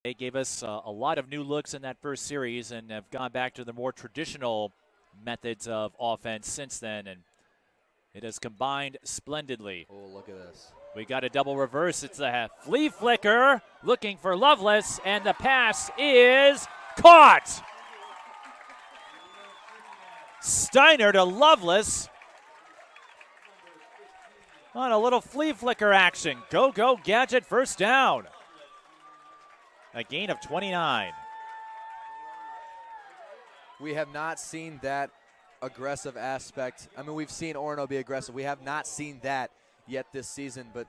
They gave us a lot of new looks in that first series and have gone back to the more traditional methods of offense since then, and it has combined splendidly. Oh, look at this. We got a double reverse. It's the flea flicker looking for Loveless, and the pass is caught. Steiner to Loveless on a little flea flicker action. Go Gadget, first down. A gain of 29. We have not seen that aggressive aspect. I mean, we've seen Orono be aggressive. We have not seen that yet this season, but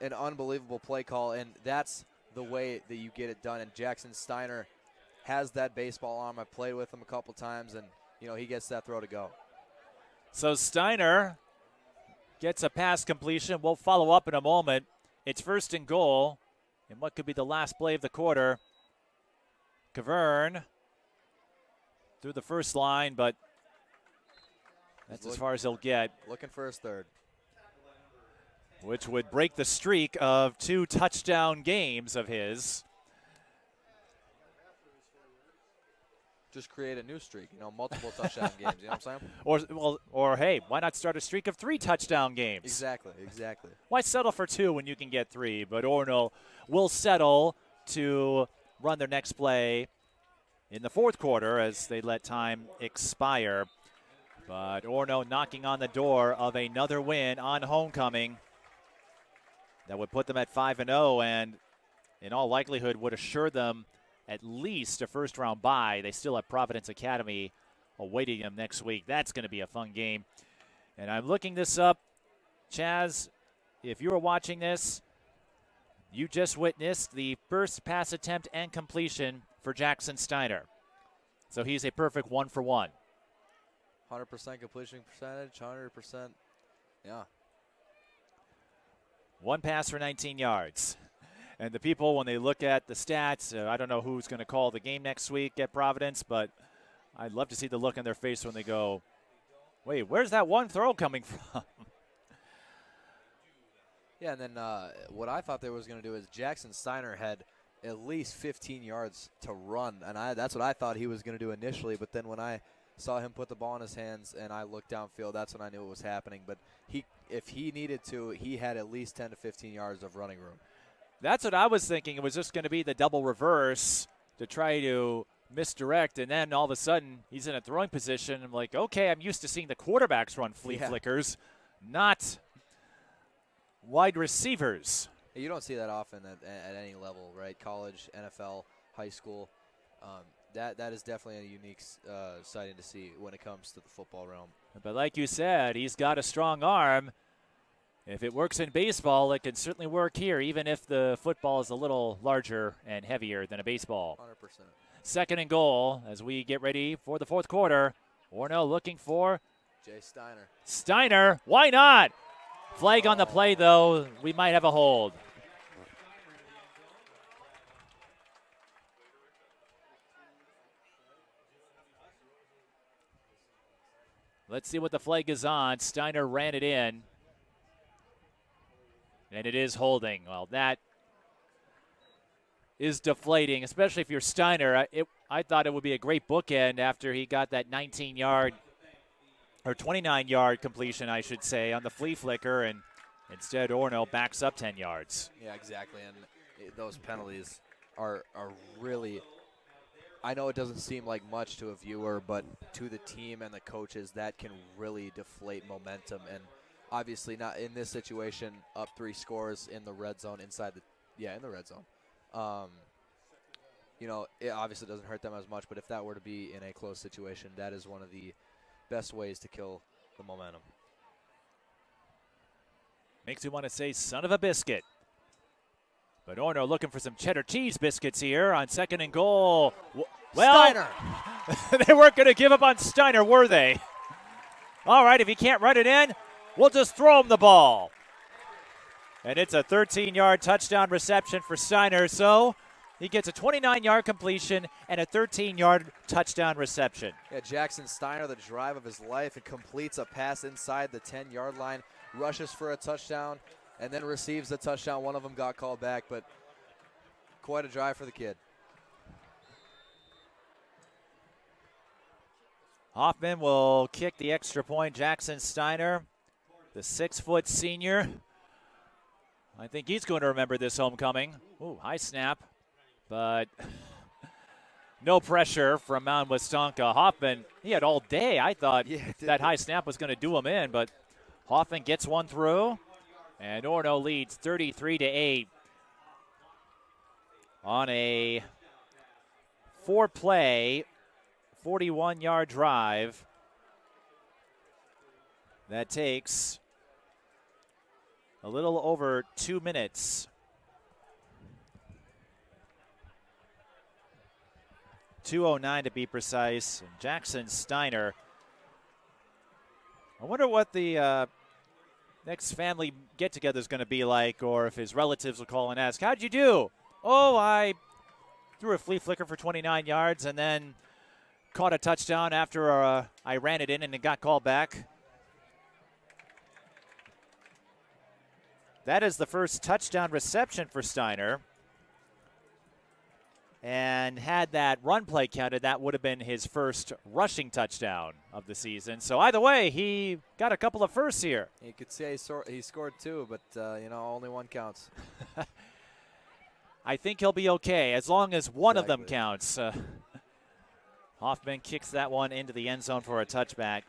an unbelievable play call, and that's the way that you get it done. And Jackson Steiner has that baseball arm. I've played with him a couple times, and, you know, he gets that throw to go. So Steiner gets a pass completion. We'll follow up in a moment. It's first and goal in what could be the last play of the quarter. Cavern through the first line, but that's as far as he'll get. Looking for his third. Which would break the streak of 2 touchdown games of his. Just create a new streak, you know, multiple touchdown games, you know what I'm saying? Or hey, why not start a streak of 3 touchdown games? Exactly. Why settle for 2 when you can get 3? But Orono will settle to run their next play in the fourth quarter as they let time expire. But Orono knocking on the door of another win on homecoming. That would put them at 5-0 and in all likelihood would assure them at least a first-round bye. They still have Providence Academy awaiting them next week. That's going to be a fun game. And I'm looking this up. Chaz, if you were watching this, you just witnessed the first pass attempt and completion for Jackson Steiner. So he's a perfect 1-for-1. 100% completion percentage, 100%. Yeah. 1 pass for 19 yards. And the people, when they look at the stats, I don't know who's going to call the game next week at Providence, but I'd love to see the look on their face when they go, wait, where's that one throw coming from? Yeah, and then what I thought they was going to do is Jackson Steiner had at least 15 yards to run, and that's what I thought he was going to do initially, but then when I saw him put the ball in his hands and I looked downfield, that's when I knew what was happening. But if he needed to, he had at least 10 to 15 yards of running room. That's what I was thinking. It was just going to be the double reverse to try to misdirect, and then all of a sudden he's in a throwing position. I'm like, okay, I'm used to seeing the quarterbacks run flea flickers, not wide receivers. You don't see that often at any level, right? College, NFL, high school. That is definitely a unique sighting to see when it comes to the football realm. But like you said, he's got a strong arm. If it works in baseball, it can certainly work here, even if the football is a little larger and heavier than a baseball. 100%. Second and goal as we get ready for the fourth quarter. Orono looking for Jay Steiner. Steiner, why not? Flag on the play, though. We might have a hold. Let's see what the flag is on. Steiner ran it in. And it is holding. Well, that is deflating, especially if you're Steiner. I thought it would be a great bookend after he got that 19-yard or 29-yard completion, I should say, on the flea flicker, and instead Orono backs up 10 yards. Yeah, exactly, and those penalties are really – I know it doesn't seem like much to a viewer, but to the team and the coaches, that can really deflate momentum. And obviously not in this situation, up 3 scores in the red zone in the red zone. You know, it obviously doesn't hurt them as much, but if that were to be in a close situation, that is one of the best ways to kill the momentum. Makes you want to say son of a biscuit. But Orono looking for some cheddar cheese biscuits here on second and goal. Well, Steiner. They weren't going to give up on Steiner, were they? All right, if he can't run it in, we'll just throw him the ball. And it's a 13-yard touchdown reception for Steiner. So he gets a 29-yard completion and a 13-yard touchdown reception. Yeah, Jackson Steiner, the drive of his life, and completes a pass inside the 10-yard line, rushes for a touchdown, and then receives the touchdown. One of them got called back, but quite a drive for the kid. Hoffman will kick the extra point. Jackson Steiner, the 6-foot senior. I think he's going to remember this homecoming. Ooh, high snap, but no pressure from Mount Westonka. Hoffman, he had all day. I thought that high snap was going to do him in, but Hoffman gets one through, and Orono leads 33-8 on a 4-play, 41-yard drive that takes a little over 2 minutes. 2:09 to be precise. And Jackson Steiner. I wonder what the next family get-together is going to be like, or if his relatives will call and ask, "How'd you do?" "Oh, I threw a flea flicker for 29 yards and then caught a touchdown after I ran it in and it got called back." That is the first touchdown reception for Steiner. And had that run play counted, that would have been his first rushing touchdown of the season. So either way, he got a couple of firsts here. You could say he scored 2, but, only one counts. I think he'll be okay as long as one of them counts. Hoffman kicks that one into the end zone for a touchback.